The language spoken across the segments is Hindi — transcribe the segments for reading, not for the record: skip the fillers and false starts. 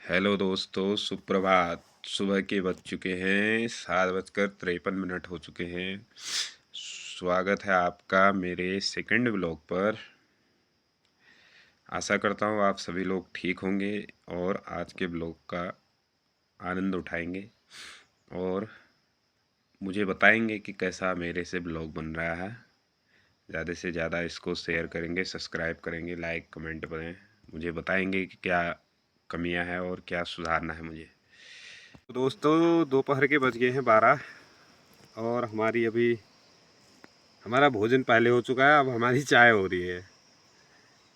हेलो दोस्तों, सुप्रभात। सुबह के बज चुके हैं 7:53 हो चुके हैं। स्वागत है आपका मेरे सेकंड ब्लॉग पर। आशा करता हूँ आप सभी लोग ठीक होंगे और आज के ब्लॉग का आनंद उठाएंगे और मुझे बताएंगे कि कैसा मेरे से ब्लॉग बन रहा है। ज़्यादा से ज़्यादा इसको शेयर करेंगे, सब्सक्राइब करेंगे, लाइक कमेंट करें। मुझे बताएंगे कि क्या कमियां हैं और क्या सुधारना है मुझे। तो दोस्तों, दोपहर के बज गए हैं 12 और हमारा भोजन पहले हो चुका है। अब हमारी चाय हो रही है।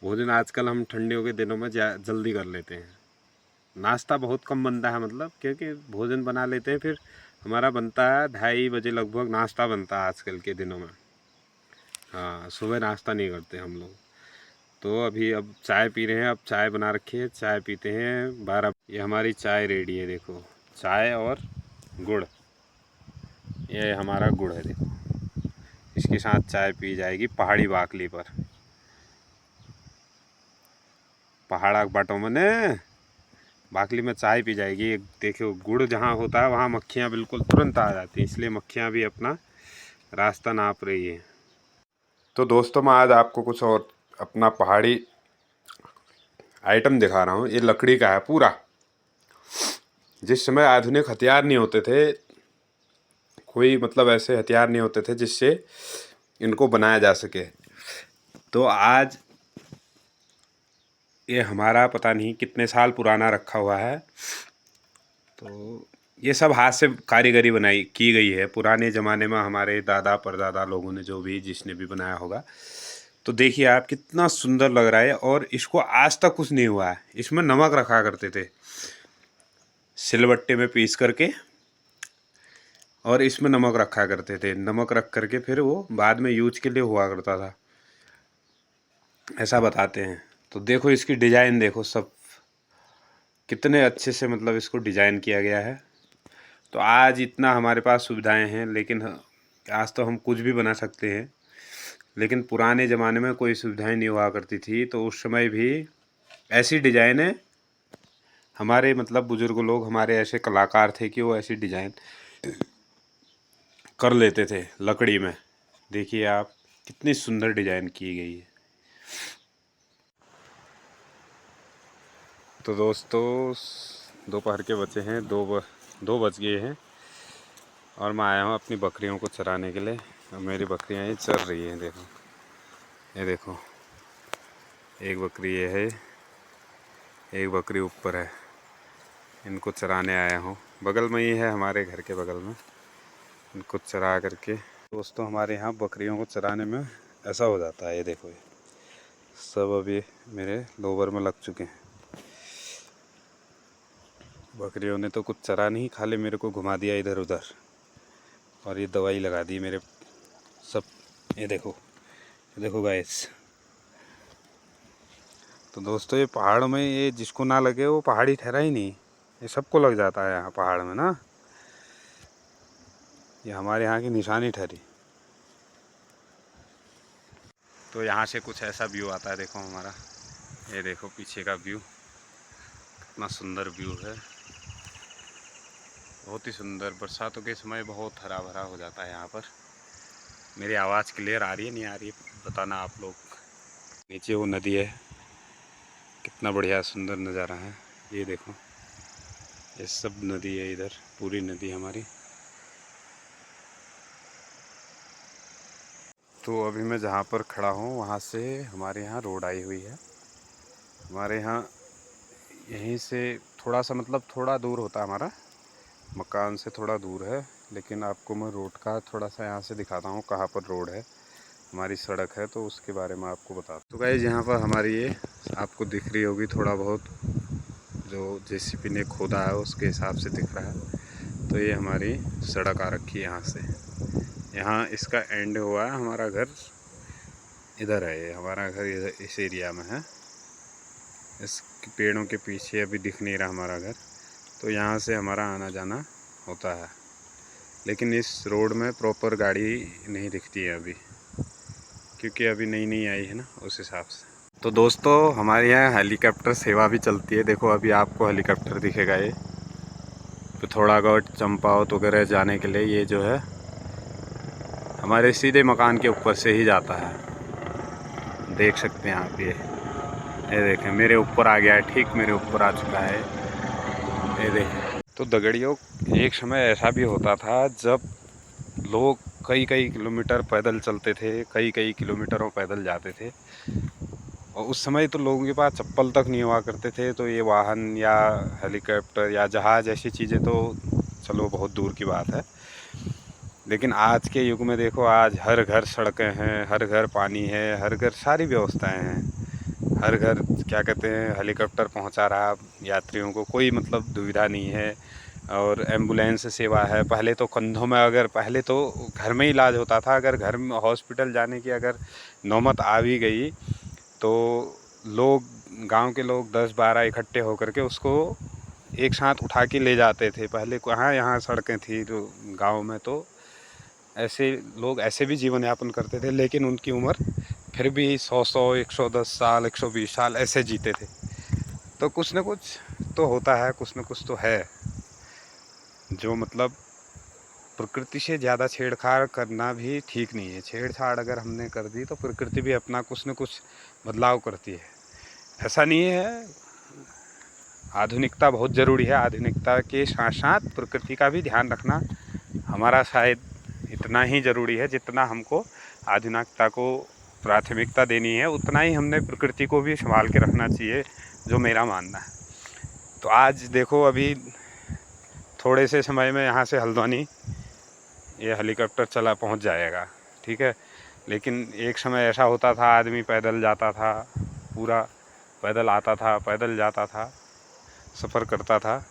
भोजन आजकल हम ठंडियों के दिनों में जल्दी कर लेते हैं। नाश्ता बहुत कम बनता है, मतलब क्योंकि भोजन बना लेते हैं। फिर हमारा बनता है 2:30 बजे लगभग नाश्ता बनता है आजकल के दिनों में। हाँ, सुबह नाश्ता नहीं करते हम लोग। तो अब चाय पी रहे हैं। अब चाय बना रखी है, चाय पीते हैं 12। ये हमारी चाय रेडी है, देखो। चाय और गुड़, ये हमारा गुड़ है, देखो। इसके साथ चाय पी जाएगी पहाड़ी बाकली पर। पहाड़ा बाटों में ने बाकली में चाय पी जाएगी। देखो, गुड़ जहाँ होता है वहाँ मक्खियाँ बिल्कुल तुरंत आ जाती हैं, इसलिए मक्खियाँ भी अपना रास्ता नाप रही है। तो दोस्तों, मैं आज आपको कुछ और अपना पहाड़ी आइटम दिखा रहा हूँ। ये लकड़ी का है पूरा। जिस समय आधुनिक हथियार नहीं होते थे, कोई मतलब ऐसे हथियार नहीं होते थे जिससे इनको बनाया जा सके, तो आज ये हमारा पता नहीं कितने साल पुराना रखा हुआ है। तो ये सब हाथ से कारीगरी बनाई की गई है। पुराने ज़माने में हमारे दादा परदादा लोगों ने, जो भी जिसने भी बनाया होगा, तो देखिए आप, कितना सुंदर लग रहा है। और इसको आज तक कुछ नहीं हुआ है। इसमें नमक रखा करते थे सिलबट्टे में पीस करके, और इसमें नमक रखा करते थे। नमक रख करके फिर वो बाद में यूज के लिए हुआ करता था, ऐसा बताते हैं। तो देखो इसकी डिज़ाइन, देखो सब कितने अच्छे से मतलब इसको डिज़ाइन किया गया है। तो आज इतना हमारे पास सुविधाएं हैं, लेकिन आज तो हम कुछ भी बना सकते हैं। लेकिन पुराने ज़माने में कोई सुविधाएं नहीं हुआ करती थी, तो उस समय भी ऐसी डिज़ाइनें हमारे मतलब बुज़ुर्ग लोग, हमारे ऐसे कलाकार थे कि वो ऐसी डिज़ाइन कर लेते थे लकड़ी में। देखिए आप, कितनी सुंदर डिज़ाइन की गई है। तो दोस्तों, दोपहर के बचे हैं 2 बज गए हैं और मैं आया हूँ अपनी बकरियों को चराने के लिए। अब मेरी बकरियाँ ये चर रही हैं, देखो। ये देखो, एक बकरी ये है, एक बकरी ऊपर है। इनको चराने आया हूँ। बगल में ही है, हमारे घर के बगल में। इनको चरा करके दोस्तों, हमारे यहाँ बकरियों को चराने में ऐसा हो जाता है। ये देखो, ये सब अभी मेरे लोबर में लग चुके हैं। बकरियों ने तो कुछ चरा नहीं, खाली मेरे को घुमा दिया इधर उधर, और ये दवाई लगा दी मेरे सब। ये देखो गाइस। तो दोस्तों, ये पहाड़ में ये जिसको ना लगे वो पहाड़ी ठहरा ही नहीं। ये सबको लग जाता है यहाँ पहाड़ में ना। ये हमारे यहाँ की निशानी ठहरी। तो यहाँ से कुछ ऐसा व्यू आता है, देखो हमारा। ये देखो पीछे का व्यू, कितना सुंदर व्यू है। बहुत ही सुंदर। बरसातों के समय बहुत हरा भरा हो जाता है यहाँ पर। मेरी आवाज़ क्लियर आ रही है, नहीं आ रही है, बताना आप लोग। नीचे वो नदी है, कितना बढ़िया सुंदर नज़ारा है। ये देखो, ये सब नदी है इधर, पूरी नदी हमारी। तो अभी मैं जहाँ पर खड़ा हूँ वहाँ से हमारे यहाँ रोड आई हुई है। हमारे यहाँ यहीं से थोड़ा सा, मतलब थोड़ा दूर होता है हमारा मकान से, थोड़ा दूर है। लेकिन आपको मैं रोड का थोड़ा सा यहाँ से दिखाता हूँ, कहाँ पर रोड है, हमारी सड़क है, तो उसके बारे में आपको बता। तो गाइस, यहाँ पर हमारी ये आपको दिख रही होगी थोड़ा बहुत, जो जेसीबी ने खोदा है उसके हिसाब से दिख रहा है। तो ये हमारी सड़क आ रखी है यहाँ से। यहाँ इसका एंड हुआ है, हमारा घर इधर है। ये हमारा घर इधर इस एरिया में है। इस पेड़ों के पीछे अभी दिख नहीं रहा हमारा घर। तो यहाँ से हमारा आना जाना होता है। लेकिन इस रोड में प्रॉपर गाड़ी नहीं दिखती है अभी, क्योंकि अभी नई नई आई है ना, उस हिसाब से। तो दोस्तों हमारे यहाँ हेलीकॉप्टर सेवा भी चलती है। देखो अभी आपको हेलीकॉप्टर दिखेगा ये। तो थोड़ा बहुत चंपावत वगैरह जाने के लिए ये जो है हमारे सीधे मकान के ऊपर से ही जाता है। देख सकते हैं आप ये देखें मेरे ऊपर आ गया है, ठीक मेरे ऊपर आ चुका है। ये देखें। तो दगड़ियों एक समय ऐसा भी होता था जब लोग कई कई किलोमीटर पैदल चलते थे, कई कई किलोमीटरों पैदल जाते थे। और उस समय तो लोगों के पास चप्पल तक नहीं हुआ करते थे। तो ये वाहन या हेलीकॉप्टर या जहाज़ ऐसी चीज़ें तो चलो बहुत दूर की बात है। लेकिन आज के युग में देखो, आज हर घर सड़कें हैं, हर घर पानी है, हर घर सारी व्यवस्थाएं हैं। हर घर क्या कहते हैं हेलीकॉप्टर पहुंचा रहा यात्रियों को, कोई मतलब दुविधा नहीं है। और एम्बुलेंस सेवा है। पहले तो कंधों में, अगर पहले तो घर में ही इलाज होता था। अगर घर में हॉस्पिटल जाने की अगर नौबत आ भी गई तो लोग, गांव के लोग 10-12 इकट्ठे होकर के उसको एक साथ उठा के ले जाते थे। पहले कहाँ यहाँ सड़कें थी तो गांव में, तो ऐसे लोग ऐसे भी जीवन यापन करते थे। लेकिन उनकी उम्र फिर भी 100-100, 110 साल, 120 साल ऐसे जीते थे। तो कुछ न कुछ तो होता है, कुछ न कुछ तो है जो मतलब प्रकृति से ज़्यादा छेड़छाड़ करना भी ठीक नहीं है। छेड़छाड़ अगर हमने कर दी तो प्रकृति भी अपना कुछ न कुछ बदलाव करती है। ऐसा नहीं है, आधुनिकता बहुत ज़रूरी है। आधुनिकता के साथ साथ प्रकृति का भी ध्यान रखना हमारा शायद इतना ही ज़रूरी है। जितना हमको आधुनिकता को प्राथमिकता देनी है, उतना ही हमने प्रकृति को भी संभाल के रखना चाहिए, जो मेरा मानना है। तो आज देखो अभी थोड़े से समय में यहाँ से हल्द्वानी ये हेलीकॉप्टर चला पहुँच जाएगा, ठीक है। लेकिन एक समय ऐसा होता था आदमी पैदल जाता था, पूरा पैदल आता था, पैदल जाता था, सफ़र करता था।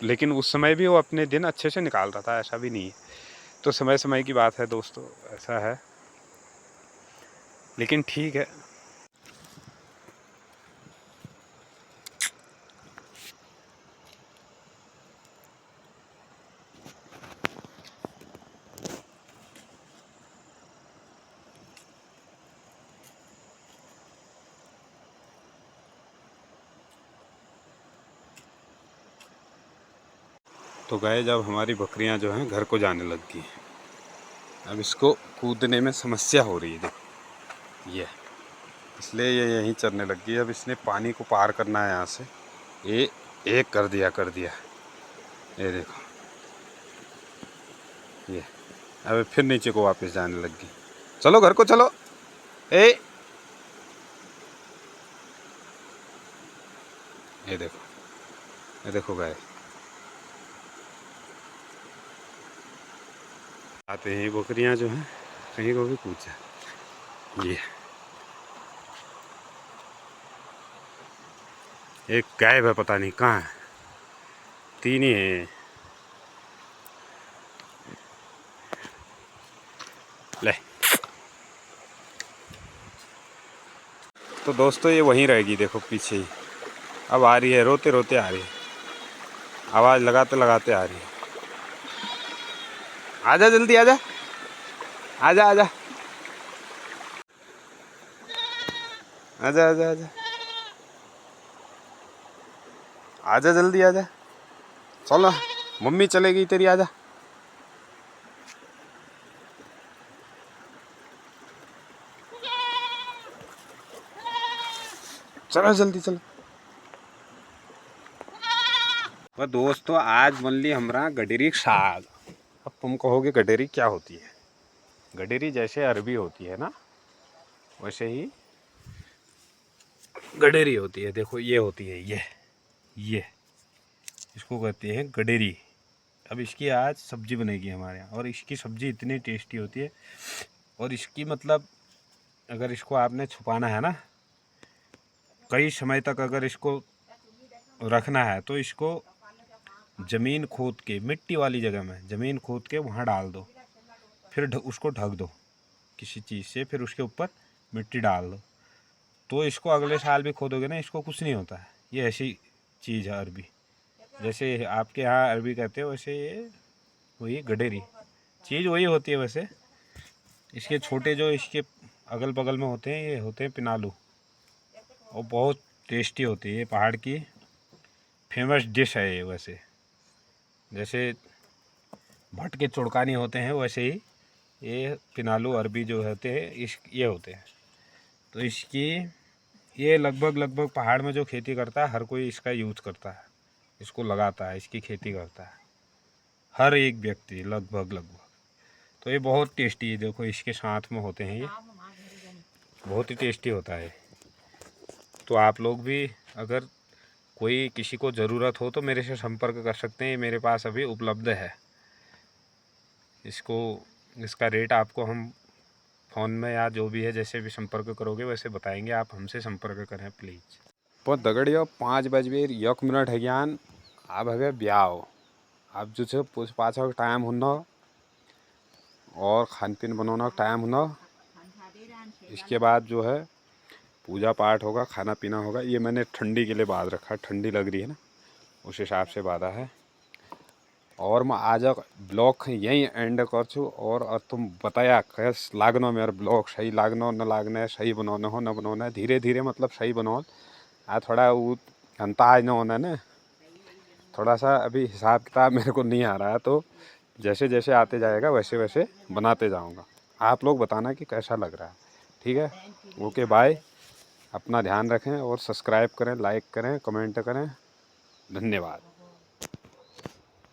लेकिन उस समय भी वो अपने दिन अच्छे से निकालता था, ऐसा भी नहीं है। तो समय समय की बात है दोस्तों, ऐसा है। लेकिन ठीक है। तो गाय जब हमारी बकरियां जो हैं घर को जाने लग गई, अब इसको कूदने में समस्या हो रही है। देखो ये, इसलिए ये यहीं चरने लग गई। अब इसने पानी को पार करना है यहाँ से। ये एक कर दिया ये देखो ये। अब फिर नीचे को वापस जाने लग गई। चलो घर को चलो। ए ये देखो गाय आते हैं। बकरियां जो हैं कहीं को भी कूद जाए। ये एक गायब है, पता नहीं कहाँ है। 3 ही है। ले, तो दोस्तों ये वहीं रहेगी, देखो पीछे ही। अब आ रही है, रोते रोते आ रही है, आवाज़ लगाते लगाते आ रही है। आजा जल्दी आजा, आजा आजा, आजा आजा आजा, आजा जल्दी आजा। चलो मम्मी चलेगी तेरी, आजा। चलो जल्दी चलो। और दोस्तों आज बन ली हमारा गडेरी साग। अब तुम कहोगे गडेरी क्या होती है। गडेरी जैसे अरबी होती है ना, वैसे ही गडेरी होती है। देखो ये होती है, ये इसको कहते हैं गडेरी। अब इसकी आज सब्जी बनेगी हमारे यहाँ, और इसकी सब्जी इतनी टेस्टी होती है। और इसकी मतलब अगर इसको आपने छुपाना है ना कई समय तक, अगर इसको रखना है तो इसको ज़मीन खोद के, मिट्टी वाली जगह में ज़मीन खोद के वहाँ डाल दो। फिर उसको ढक दो किसी चीज़ से, फिर उसके ऊपर मिट्टी डाल दो। तो इसको अगले साल भी खोदोगे ना, इसको कुछ नहीं होता है। ये ऐसी चीज़ है अरबी। जैसे आपके यहाँ अरबी कहते हो, वैसे ये वही गडेरी चीज़ वही होती है। वैसे इसके छोटे जो इसके अगल बगल में होते हैं, ये होते हैं पिनालू। और बहुत टेस्टी होती है। ये पहाड़ की फेमस डिश है ये। वैसे जैसे भट के चुड़कानी होते हैं वैसे ही ये पिनालू अरबी जो होते हैं ये होते हैं। तो इसकी ये लगभग पहाड़ में जो खेती करता है हर कोई इसका यूज़ करता है, इसको लगाता है, इसकी खेती करता है हर एक व्यक्ति लगभग। तो ये बहुत टेस्टी है। देखो इसके साथ में होते हैं ये, बहुत ही टेस्टी होता है। तो आप लोग भी अगर कोई किसी को ज़रूरत हो तो मेरे से संपर्क कर सकते हैं। ये मेरे पास अभी उपलब्ध है। इसका रेट आपको हम फ़ोन में या जो भी है जैसे भी संपर्क करोगे वैसे बताएंगे। आप हमसे संपर्क करें प्लीज़। बहुत दगड़ियो 5:01 है ज्ञान। अब है ब्याह। अब जो है पूछ पाछ का टाइम होना और खान पीन बनाना का टाइम होना। इसके बाद जो है पूजा पाठ होगा, खाना पीना होगा। ये मैंने ठंडी के लिए बांध रखा है, ठंडी लग रही है ना, उस हिसाब से बांधा है। और मैं आज ब्लॉग यहीं एंड कर छू। और तुम बताया कैस लागनो मेरा ब्लॉग सही लागनो न लागना, सही बनाना हो न बनाना है। धीरे धीरे मतलब सही बनाओ। थोड़ा वो अंताज न होना है ना, थोड़ा सा अभी हिसाब किताब मेरे को नहीं आ रहा है। तो जैसे जैसे आते जाएगा वैसे वैसे बनाते जाऊंगा। आप लोग बताना कि कैसा लग रहा है। ठीक है, ओके बाय। अपना ध्यान रखें और सब्सक्राइब करें, लाइक करें, कमेंट करें। धन्यवाद।